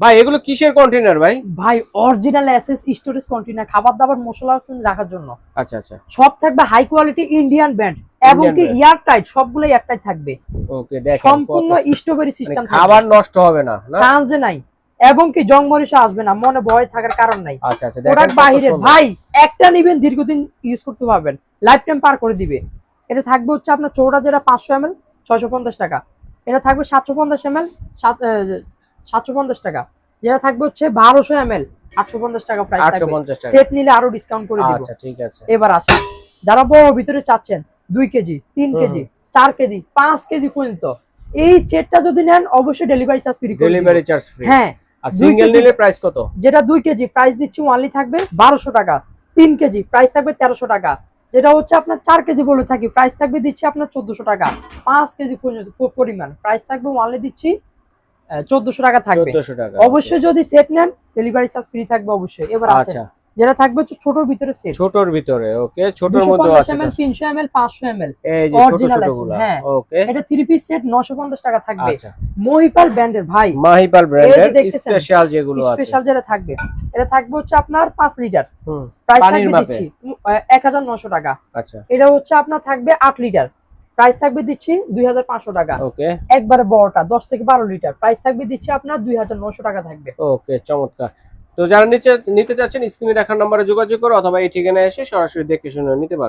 ভাই এগুলো কিসের কন্টেইনার ভাই? ভাই অরিজিনাল এসএস স্টোরেজ কন্টেইনার, খাবার দাবার মশলা রাখার জন্য। আচ্ছা আচ্ছা, সব থাকবে হাই কোয়ালিটি ইন্ডিয়ান ব্র্যান্ড এবং কি এয়ার টাইট, সবগুলো এয়ার টাইট থাকবে। ওকে, দেখেন সম্পূর্ণ স্ট্রবেরি সিস্টেম, খাবার নষ্ট হবে না, না চান্সে নাই, এবং কি জংমরিচা আসবে না, মনে ভয় থাকার কারণ নাই। আচ্ছা আচ্ছা, প্রোডাক্ট বাইরে ভাই একটা নিবেন দীর্ঘদিন ইউজ করতে পারবেন, লাইফ টাইম পার করে দিবে। এটা থাকবে হচ্ছে আপনার চৌড়া যেটা 500 ml 650 টাকা, এটা থাকবে 750 ml 750 টাকা, যেটা থাকবে হচ্ছে 1200 ml 850 টাকা প্রাইস থাকবে। সেট নিলে আরো ডিসকাউন্ট করে দিব। আচ্ছা ঠিক আছে। এবার আসেন যারা বড় ভিতরে চাচ্ছেন 2 কেজি 3 কেজি 4 কেজি 5 কেজি পর্যন্ত, এই সেটটা যদি নেন অবশ্যই delivery charge free. Delivery charge free, হ্যাঁ। আর সিঙ্গেল নিলে প্রাইস কত? যেটা 2 কেজি প্রাইস দিচ্ছি ওনলি থাকবে 1200 টাকা, 3 কেজি প্রাইস থাকবে 1300 টাকা, যেটা হচ্ছে আপনার 4 কেজি বলে থাকি প্রাইস থাকবে দিচ্ছি আপনার 1400 টাকা, 5 কেজি পরিমাণ প্রাইস থাকবে ওনলি দিচ্ছি 1400 টাকা থাকবে। অবশ্যই যদি সেট নেন ডেলিভারি চার্জ ফ্রি থাকবে অবশ্যই। এবার আছে যেটা থাকবে হচ্ছে ছোটর ভিতরে সেট, ছোটর ভিতরে ওকে, ছোটর মধ্যে আছে 300 ml 500 ml এই যে ছোট ছোটগুলো। হ্যাঁ ওকে, এটা 3 পিস সেট 950 টাকা থাকবে। আচ্ছা, মহিপাল ব্র্যান্ডের ভাই, মহিপাল ব্র্যান্ডের স্পেশাল যেগুলো আছে, স্পেশাল যেটা থাকবে এটা থাকবে হচ্ছে আপনার 5 লিটার, প্রাইস থাকবে দিচ্ছি 1900 টাকা। আচ্ছা, এটা হচ্ছে আপনার থাকবে 8 লিটার, প্রাইস থাকবে দিচ্ছি 2500 টাকা। ওকে, একবারে বড়টা 10 থেকে 12 লিটার, প্রাইস থাকবে দিচ্ছি আপনার 2900 টাকা থাকবে। ওকে, চমৎকার। তো যারা নিতে চাচ্ছেন স্ক্রিনে দেখার নম্বরে যোগাযোগ করো, অথবা এই ঠিকানায় এসে সরাসরি দেখে শুনে নিতে পারো।